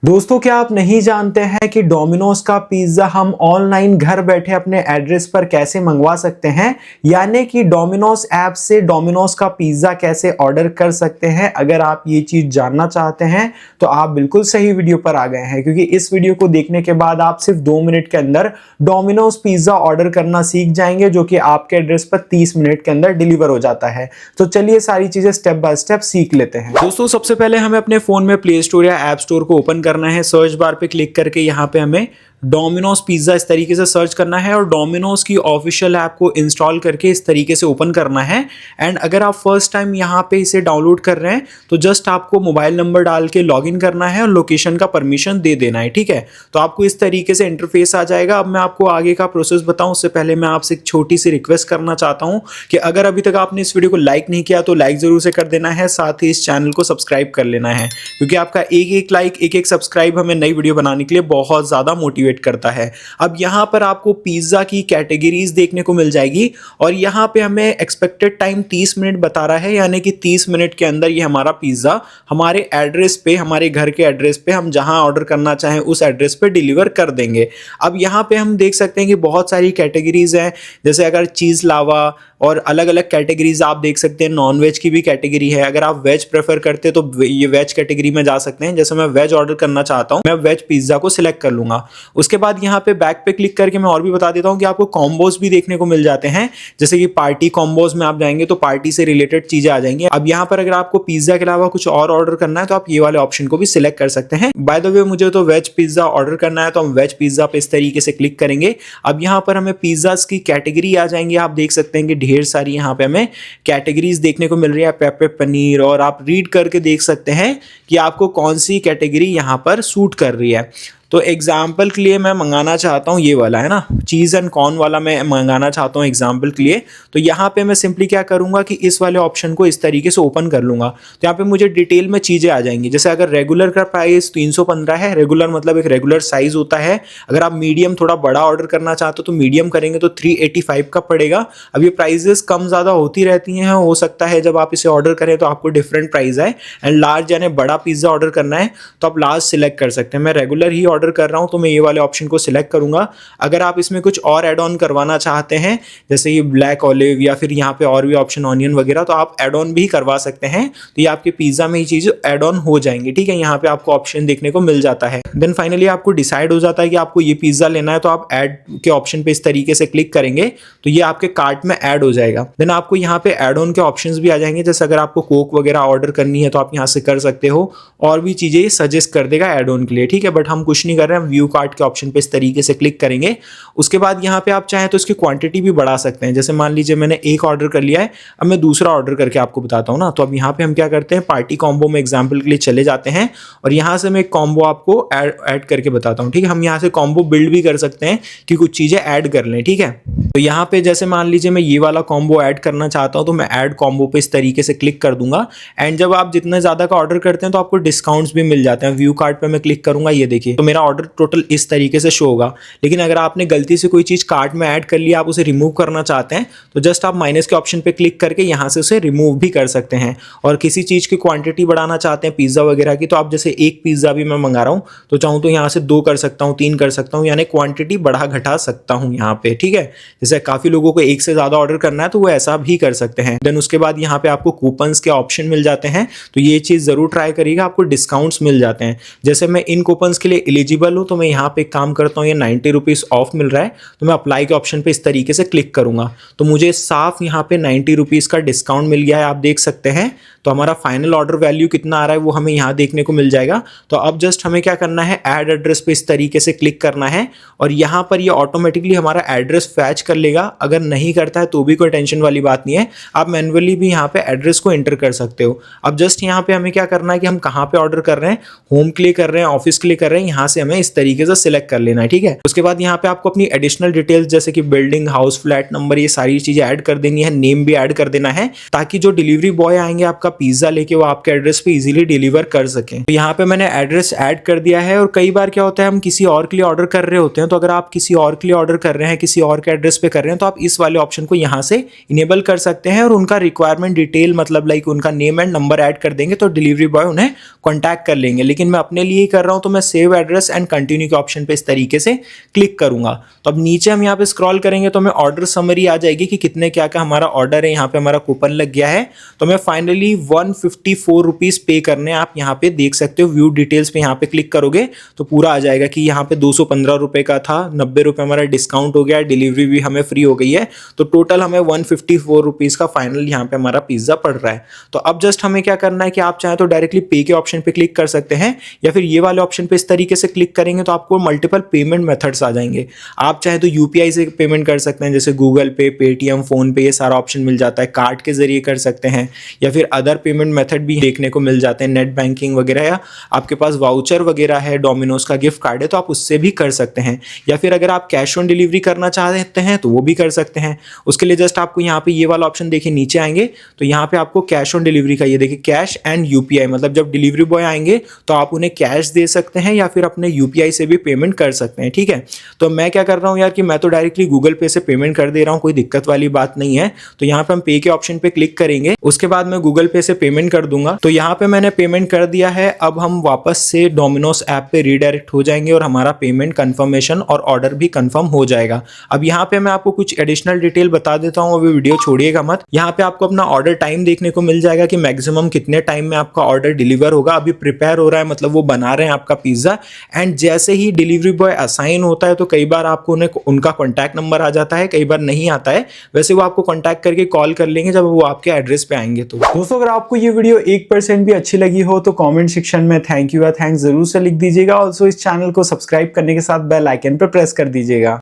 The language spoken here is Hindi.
दोस्तों, क्या आप नहीं जानते हैं कि डोमिनोज का पिज्जा हम ऑनलाइन घर बैठे अपने एड्रेस पर कैसे मंगवा सकते हैं। यानी कि डोमिनोज ऐप से डोमिनोज का पिज्जा कैसे ऑर्डर कर सकते हैं। अगर आप ये चीज जानना चाहते हैं तो आप बिल्कुल सही वीडियो पर आ गए हैं, क्योंकि इस वीडियो को देखने के बाद आप सिर्फ 2 मिनट के अंदर डोमिनोज पिज्जा ऑर्डर करना सीख जाएंगे, जो कि आपके एड्रेस पर 30 मिनट के अंदर डिलीवर हो जाता है। तो चलिए सारी चीजें स्टेप बाय स्टेप सीख लेते हैं। दोस्तों, सबसे पहले हमें अपने फोन में प्ले स्टोर या ऐप स्टोर को ओपन करना है। सर्च बार पे क्लिक करके यहाँ पे हमें डोमिनोज पिज्जा इस तरीके से सर्च करना है और डोमिनोज की ऑफिशियल ऐप को इंस्टॉल करके इस तरीके से ओपन करना है। एंड अगर आप फर्स्ट टाइम यहाँ पे इसे डाउनलोड कर रहे हैं तो जस्ट आपको मोबाइल नंबर डाल के लॉगिन करना है और लोकेशन का परमिशन दे देना है। ठीक है, तो आपको इस तरीके से इंटरफेस आ जाएगा। अब मैं आपको आगे का प्रोसेस बताऊं उससे पहले मैं आपसे एक छोटी सी रिक्वेस्ट करना चाहता हूं कि अगर अभी तक आपने इस वीडियो को लाइक नहीं किया तो लाइक जरूर से कर देना है, साथ ही इस चैनल को सब्सक्राइब कर लेना है, क्योंकि आपका एक एक लाइक, एक एक सब्सक्राइब हमें नई वीडियो बनाने के लिए बहुत ज्यादा मोटिवेट करता है। अब यहां पर आपको पिज्जा की कैटेगरीज देखने को मिल जाएगी और यहां पे हमें एक्सपेक्टेड टाइम 30 मिनट बता रहा है, यानी कि 30 मिनट के अंदर ये हमारा पिज्जा हमारे एड्रेस पे, हमारे घर के एड्रेस पे, हम जहां ऑर्डर करना चाहें उस एड्रेस पे डिलीवर कर देंगे। अब यहां पे हम देख सकते हैं कि बहुत सारी कैटेगरीज हैं, जैसे अगर चीज लावा और अलग अलग कैटेगरीज आप देख सकते हैं। नॉन वेज की भी कैटेगरी है, अगर आप वेज प्रेफर करते हैं तो ये वेज कैटेगरी में जा सकते हैं। जैसे मैं वेज ऑर्डर करना चाहता हूं, मैं वेज पिज्जा को सिलेक्ट कर लूंगा। उसके बाद यहाँ पे बैक पे क्लिक करके मैं और भी बता देता हूं कि आपको कॉम्बोज भी देखने को मिल जाते हैं, जैसे कि पार्टी कॉम्बोज में आप जाएंगे तो पार्टी से रिलेटेड चीजें आ जाएंगी। अब यहाँ पर अगर आपको पिज्जा के अलावा कुछ और ऑर्डर करना है तो आप ये वाले ऑप्शन को भी सिलेक्ट कर सकते हैं। बाय द वे, मुझे तो वेज पिज्जा ऑर्डर करना है तो हम वेज पिज्जा पे इस तरीके से क्लिक करेंगे। अब यहाँ पर हमें पिज्जा की कैटेगरी आ जाएंगी। आप देख सकते हैं कि ढेर सारी यहाँ पे हमें कैटेगरीज देखने को मिल रही है, पेपर पनीर, और आप रीड करके देख सकते हैं कि आपको कौन सी कैटेगरी यहाँ पर सूट कर रही है। तो एग्जाम्पल के लिए मैं मंगाना चाहता हूँ ये वाला, है ना, चीज़ एंड कॉर्न वाला मैं मंगाना चाहता हूँ एग्जाम्पल के लिए। तो यहाँ पे मैं सिंपली क्या करूँगा कि इस वाले ऑप्शन को इस तरीके से ओपन कर लूँगा। तो यहाँ पे मुझे डिटेल में चीज़ें आ जाएंगी। जैसे अगर रेगुलर का प्राइस 315 है, रेगुलर मतलब एक रेगुलर साइज होता है। अगर आप मीडियम थोड़ा बड़ा ऑर्डर करना चाहते हो तो मीडियम करेंगे तो 385 का पड़ेगा। अब ये प्राइजेस कम ज़्यादा होती रहती हैं, हो सकता है जब आप इसे ऑर्डर करें तो आपको डिफरेंट प्राइस आए। एंड लार्ज यानी बड़ा पिज्ज़ा ऑर्डर करना है तो आप लार्ज सिलेक्ट कर सकते हैं। मैं रेगुलर ही ऑर्डर कर रहा हूँ तो मैं ये वाले ऑप्शन को सिलेक्ट करूंगा। अगर आप इसमें कुछ और ऐड ऑन करवाना चाहते हैं, जैसे ये ब्लैक ऑलिव या फिर यहाँ पे और भी ऑप्शन ऑनियन वगैरह, तो आप ऐड ऑन भी करवा सकते हैं। तो ये आपके पिज्जा में ये चीज ऐड ऑन हो जाएंगी। ठीक है, यहाँ पे आपको ऑप्शन देखने को मिल जाता है। देन फाइनली आपको डिसाइड हो जाता है कि आपको ये पिज्जा लेना है, तो आप ऐड के ऑप्शन पे इस तरीके से क्लिक करेंगे तो ये आपके कार्ट में ऐड हो जाएगा। देन आपको यहाँ पे ऐड ऑन के ऑप्शंस भी आ जाएंगे, जैसे अगर आपको कोक वगैरह ऑर्डर करनी है तो आप यहाँ से कर सकते हो, और भी चीजें सजेस्ट कर देगा ऐड ऑन के लिए। ठीक है, बट हम कुछ नहीं कर रहे हैं, व्यू कार्ट के ऑप्शन पे इस तरीके से क्लिक करेंगे। उसके बाद यहाँ पे आप चाहें तो इसकी क्वांटिटी भी बढ़ा सकते हैं। जैसे मान लीजिए मैंने एक ऑर्डर कर लिया है, अब मैं दूसरा ऑर्डर करके आपको बताता हूँ ना। तो अब यहाँ पे हम क्या करते हैं, पार्टी कॉम्बो में एग्जाम्पल के लिए चले जाते हैं और यहाँ से मैं एक कॉम्बो आपको ऐड करके बताता हूँ। ठीक है, हम यहाँ से कॉम्बो बिल्ड भी कर सकते हैं कि कुछ चीजें ऐड कर लें। ठीक है, तो यहाँ पे जैसे मान लीजिए मैं ये वाला कॉम्बो ऐड करना चाहता हूँ तो मैं ऐड कॉम्बो पे इस तरीके से क्लिक कर दूंगा। एंड जब आप जितने ज्यादा का ऑर्डर करते हैं तो आपको डिस्काउंट्स भी मिल जाते हैं। व्यू कार्ट पे मैं क्लिक करूंगा, ये देखिए, तो मेरा ऑर्डर टोटल इस तरीके से शो होगा। लेकिन अगर आपने गलती से कोई चीज कार्ट में ऐड कर लिया, आप उसे रिमूव करना चाहते हैं तो जस्ट आप माइनस के ऑप्शन पे क्लिक करके यहाँ से उसे रिमूव भी कर सकते हैं। और किसी चीज की क्वांटिटी बढ़ाना चाहते हैं पिज्जा वगैरह की, तो आप जैसे एक पिज्जा भी मैं मंगा रहा हूँ तो चाहूँ तो यहाँ से 2 कर सकता हूँ, 3 कर सकता हूँ, यानी क्वांटिटी बढ़ा घटा सकता हूँ यहाँ पे। ठीक है, जैसे काफी लोगों को एक से ज्यादा ऑर्डर करना है तो वो ऐसा भी कर सकते हैं। देन उसके बाद यहाँ पे आपको कूपन्स के ऑप्शन मिल जाते हैं, तो ये चीज जरूर ट्राई करिएगा, आपको डिस्काउंट्स मिल जाते हैं। जैसे मैं इन कूपन्स के लिए एलिजिबल हूँ तो मैं यहाँ पे काम करता हूँ, ये 90 रुपीज ऑफ मिल रहा है, तो मैं अप्लाई के ऑप्शन पे इस तरीके से क्लिक करूंगा तो मुझे साफ यहाँ पे 90 रुपीज का डिस्काउंट मिल गया है, आप देख सकते हैं। तो हमारा फाइनल ऑर्डर वैल्यू कितना आ रहा है वो हमें यहाँ देखने को मिल जाएगा। तो अब जस्ट हमें क्या करना है, ऐड एड्रेस पे इस तरीके से क्लिक करना है और यहाँ पर ये ऑटोमेटिकली हमारा एड्रेस फैच कर लेगा। अगर नहीं करता है तो भी कोई टेंशन वाली बात नहीं है, आप मैन्युअली भी यहाँ पे एड्रेस को एंटर कर सकते हो। अब जस्ट यहाँ पे हमें क्या करना है कि हम कहाँ पे ऑर्डर कर रहे हैं, होम के लिए कर रहे हैं, ऑफिस के लिए कर रहे हैं, यहाँ से हमें इस तरीके से सिलेक्ट कर लेना है, ठीक है। उसके बाद यहाँ पे आपको अपनी एडिशनल डिटेल्स जैसे कि बिल्डिंग, हाउस, फ्लैट नंबर, ये सारी चीजें ऐड कर देनी है, नेम भी ऐड कर देना है, ताकि जो डिलीवरी बॉय आएंगे आपका पिज्जा लेके वो आपके एड्रेस पे इजीली डिलीवर कर सके। तो यहाँ पे मैंने एड्रेस ऐड कर दिया है। और कई बार क्या होता है हम किसी और के लिए ऑर्डर कर रहे होते हैं, तो अगर आप किसी और के लिए ऑर्डर कर रहे हैं, किसी और के एड्रेस पे कर रहे हैं, तो आप इस वाले ऑप्शन को यहाँ से इनेबल कर सकते हैं और उनका रिक्वायरमेंट डिटेल मतलब लाइक उनका नेम एंड नंबर ऐड कर देंगे तो डिलीवरी बॉय उन्हें कॉन्टैक्ट कर लेंगे। लेकिन मैं अपने लिए ही कर रहा हूँ तो मैं सेव एड्रेस एंड कंटिन्यू के ऑप्शन पे इस तरीके से क्लिक करूंगा। तो अब नीचे हम यहाँ पे स्क्रॉल करेंगे तो हमें ऑर्डर समरी आ जाएगी कि कितने क्या क्या हमारा ऑर्डर है। यहाँ पे हमारा कूपन लग गया है तो मैं फाइनली 154 रुपीज पे करने, आप यहाँ पे देख सकते हो व्यू डिटेल्स पे यहाँ पे क्लिक करोगे तो पूरा आ जाएगा कि यहाँ पे 215 रुपए का था, 90 रुपए हमारा डिस्काउंट हो गया, डिलीवरी भी हमें फ्री हो गई है, तो टोटल हमें 154 रुपीज का फाइनल यहाँ पे हमारा पिज्जा पड़ रहा है। तो अब जस्ट हमें क्या करना है कि आप चाहे तो डायरेक्टली पे के ऑप्शन पे क्लिक कर सकते हैं या फिर ये वाले ऑप्शन पे इस तरीके से क्लिक करेंगे तो आपको मल्टीपल पेमेंट मेथड्स आ जाएंगे। आप चाहे तो यूपीआई से पेमेंट कर सकते हैं जैसे गूगल पे, पेटीएम, फोन पे, ये सारा ऑप्शन मिल जाता है, कार्ड के जरिए कर सकते हैं या फिर अदर पेमेंट मेथड भी देखने को मिल जाते हैं, नेट बैंकिंग वगैरह, या आपके पास वाउचर वगैरह है, डोमिनोज का गिफ्ट कार्ड है तो आप उससे भी कर सकते हैं, या फिर अगर आप कैश ऑन डिलीवरी करना चाहते हैं तो वो भी कर सकते हैं। उसके लिए जस्ट आपको यहाँ पे ये वाला ऑप्शन देखिए नीचे आएंगे तो यहाँ पे आपको कैश ऑन डिलीवरी का ये देखिए कैश एंड यूपीआई, मतलब जब डिलीवरी बॉय आएंगे तो आप उन्हें कैश दे सकते हैं या फिर अपने यूपीआई से भी पेमेंट कर सकते हैं, ठीक है। तो मैं क्या कर रहा हूँ यार कि मैं तो डायरेक्टली गूगल पे से पेमेंट कर दे रहा हूँ, कोई दिक्कत वाली बात नहीं है। तो यहाँ पे हम पे के ऑप्शन पे क्लिक करेंगे, उसके बाद मैं गूगल पे से पेमेंट कर दूंगा। तो यहाँ पे मैंने पेमेंट कर दिया है। अब हम वापस से डोमिनोज ऐप पे रीडायरेक्ट हो जाएंगे और हमारा पेमेंट कंफर्मेशन और ऑर्डर भी कंफर्म हो जाएगा। अब यहाँ पे मैं आपको कुछ एडिशनल डिटेल बता देता हूँ, अभी वीडियो छोड़िएगा मत। यहाँ पे आपको अपना ऑर्डर टाइम देखने को मिल जाएगा कि मैक्सिमम कितने टाइम में आपका ऑर्डर डिलीवर होगा। अभी प्रिपेयर हो रहा है, मतलब वो बना रहे हैं आपका पिज्जा, एंड जैसे ही डिलीवरी बॉय असाइन होता है तो कई बार आपको उन्हें उनका कॉन्टैक्ट नंबर आ जाता है, कई बार नहीं आता है, वैसे वो आपको कॉन्टैक्ट करके कॉल कर लेंगे जब वो आपके एड्रेस पे आएंगे। तो दोस्तों अगर आपको ये वीडियो 1% भी अच्छी लगी हो तो कमेंट सेक्शन में थैंक यू या थैंक्स जरूर से लिख दीजिएगा। ऑल्सो इस चैनल को सब्सक्राइब करने के साथ बेल आइकन पर प्रेस कर दीजिएगा।